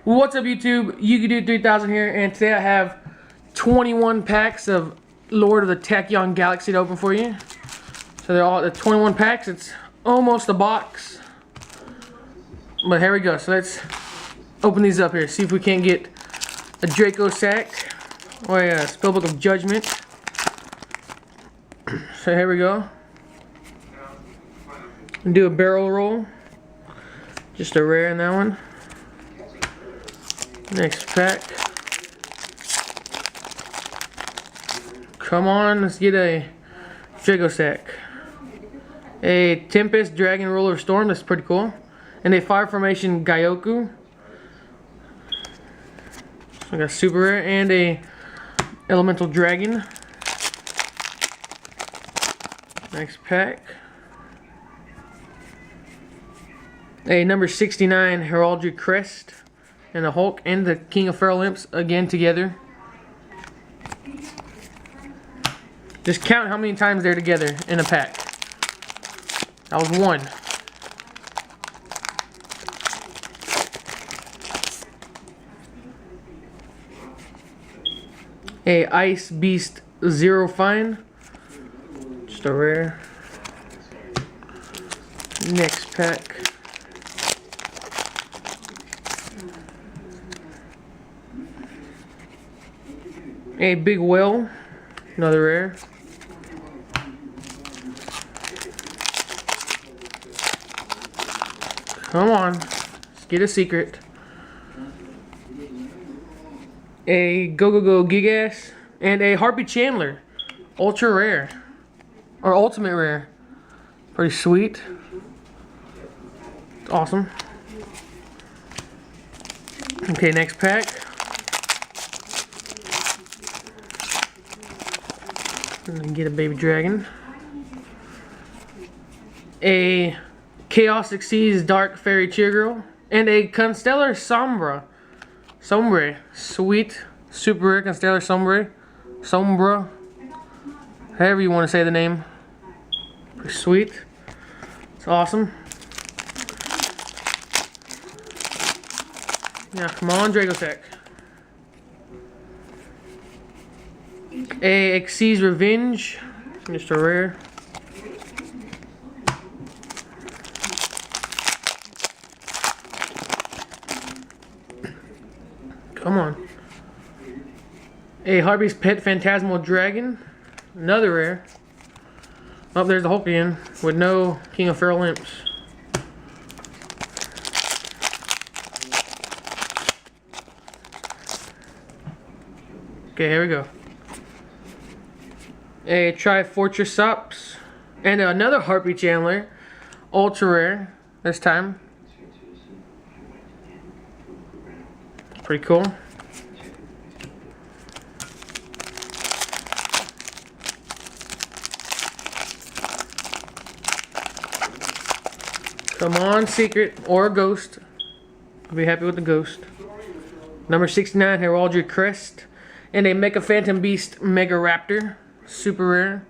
What's up, YouTube? You can do 3000 here, and today I have 21 packs of Lord of the Tachyon Galaxy to open for you. So they're all the 21 packs. It's almost a box, but here we go. So let's open these up here. See if we can't get a Draco sack or a Spellbook of Judgment. So here we go. Do a barrel roll. Just a rare in that one. Next pack. Come on, let's get a Draco sack. A Tempest Dragon Roller Storm, that's pretty cool. And a Fire Formation Gyoku. So I got super rare and a Elemental Dragon. Next pack. A number 69 Heraldry Crest. And the Hulk and the King of Feral Imps again together. Just count how many times they're together in a pack. That was one. A Ice Beast Zero Fine. Just a rare. Next pack. A Big Whale, another rare. Come on, let's get a secret. A Go Gigas and a Harpy Chandler, ultra rare or ultimate rare. Pretty sweet. It's awesome. Okay, next pack. And get a baby dragon. A Chaos Exceeds Dark Fairy Cheergirl. And a Constellar Sombre. Sweet. Super rare Constellar Sombra. However you want to say the name. Pretty sweet. It's awesome. Yeah, come on, Draco sack. A Xyz Revenge, just a rare. Come on. A Harpy's Pet Phantasmal Dragon, another rare. Oh, there's the Hulk again, with no King of Feral Imps. Okay, here we go. A Trifortress and another Harpy Chandler, ultra rare this time. Pretty cool. Come on, secret or ghost. I'll be happy with the ghost. Number 69 Heraldry Crest and a Mecha Phantom Beast Mega Raptor. Super rare.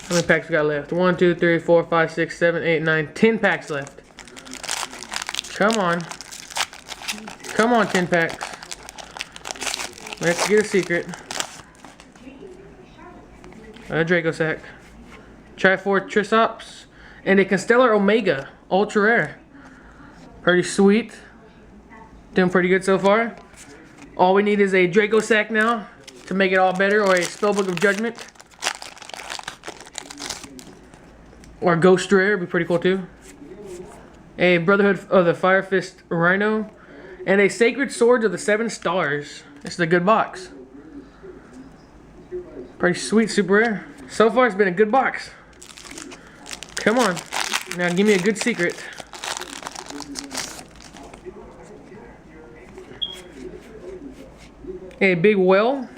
How many packs we got left? 1, 2, 3, 4, 5, 6, 7, 8, 9, 10 packs left. Come on. Come on, 10 packs. Let's get a secret. A Draco sack. Trifortress and a Constellar Omega. Ultra rare. Pretty sweet. Doing pretty good so far. All we need is a Draco sack now to make it all better, or a Spellbook of Judgment. Or a Ghost Rare would be pretty cool too. A Brotherhood of the Fire Fist Rhino. And a Sacred Swords of the Seven Stars. This is a good box. Pretty sweet, super rare. So far it's been a good box. Come on. Now give me a good secret. A Big Whale,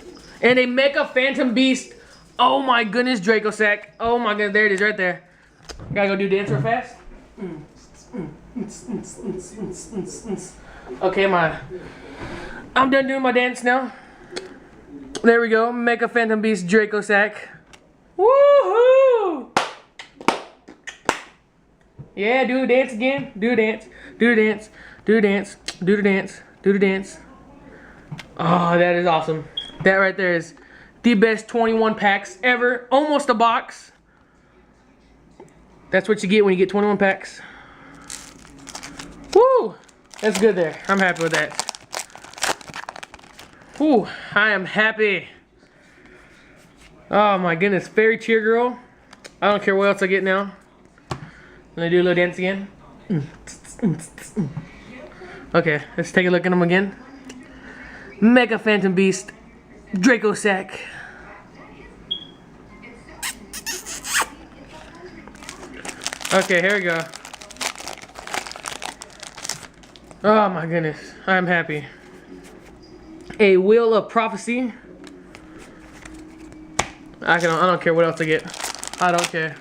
and a Mecha Phantom Beast. Oh my goodness, Draco sack. Oh my goodness, there it is right there. Gotta go do dance real fast. Okay, I'm done doing my dance now. There we go, Mecha Phantom Beast Draco sack. Woohoo! Yeah, do the dance again. Do the dance. Do the dance. Do the dance. Do the dance. Do the dance. Oh, that is awesome. That right there is the best 21 packs ever. Almost a box. That's what you get when you get 21 packs. Woo! That's good there. I'm happy with that. Woo! I am happy. Oh my goodness. Fairy Cheer Girl. I don't care what else I get now. Let me do a little dance again. Okay, let's take a look at them again. Mega Phantom Beast, Draco Sack. Okay, here we go. Oh my goodness, I'm happy. A Wheel of Prophecy. I don't care what else I get. I don't care.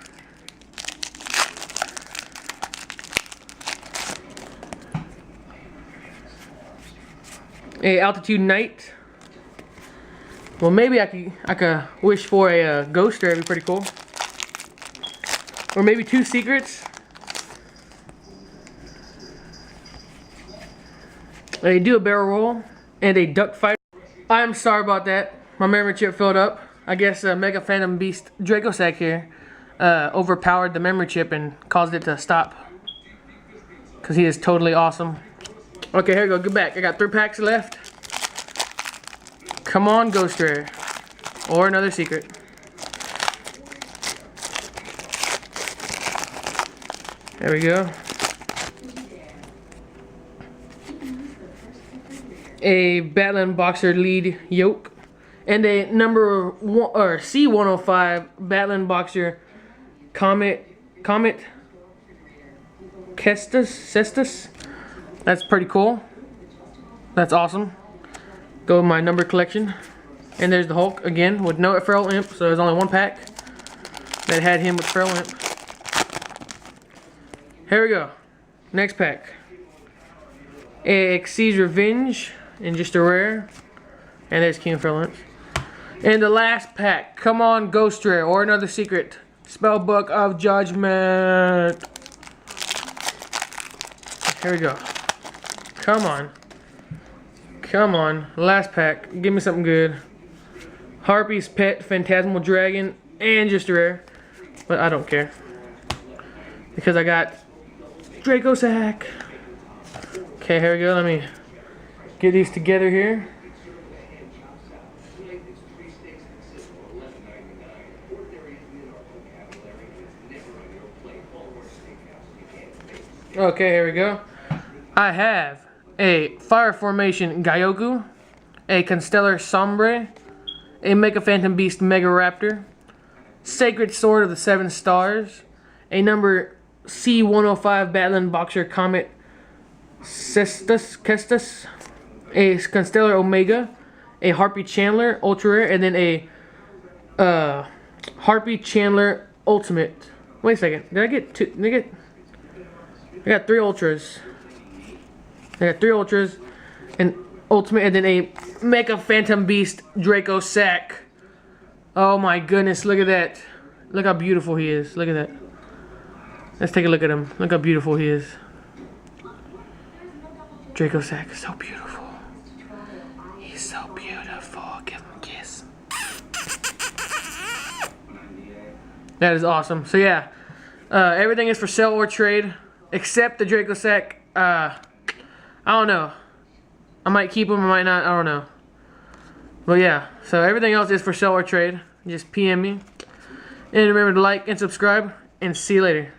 A Altitude Knight. Well, maybe I could wish for a Ghoster. That'd be pretty cool. Or maybe 2 secrets. A Do a Barrel Roll and a Duck Fighter. I'm sorry about that. My memory chip filled up. I guess Mega Phantom Beast Draco Sack here overpowered the memory chip and caused it to stop. Because he is totally awesome. Okay, here we go. Get back. I got 3 packs left. Come on, Ghost Rare. Or another secret. There we go. A Battling Boxer Lead Yoke. And a number 1 or C105 Battling Boxer Comet Cestus. That's pretty cool. That's awesome. Go with my number collection. And there's the Hulk again with no Feral Imp. So there's only 1 pack that had him with Feral Imp. Here we go. Next pack. Xyz's Revenge and just a rare. And there's King of Feral Imp. And the last pack. Come on, Ghost Rare or another secret. Spellbook of Judgment. Here we go. Come on. Come on. Last pack. Give me something good. Harpy's Pet, Phantasmal Dragon, and just a rare. But I don't care. Because I got Draco Sack. Okay, here we go. Let me get these together here. Okay, here we go. I have a Fire Formation Gyoku, a Constellar Sombre, a Mega Phantom Beast Mega Raptor, Sacred Sword of the 7 Stars, a number C105 Battling Boxer Comet Cestus, a Constellar Omega, a Harpy Chandler Ultra Rare, and then a Harpy Chandler Ultimate. Wait a second. Did I get 2? I got 3 Ultras. I got 3 Ultras, an Ultimate, and then a Mega Phantom Beast Draco Sack. Oh my goodness, look at that. Look how beautiful he is. Look at that. Let's take a look at him. Look how beautiful he is. Draco Sack is so beautiful. He's so beautiful. Give him a kiss. That is awesome. So yeah, everything is for sale or trade. Except the Draco Sack. I don't know. I might keep them, I might not. I don't know. But yeah, so everything else is for sale or trade. Just PM me. And remember to like and subscribe. And see you later.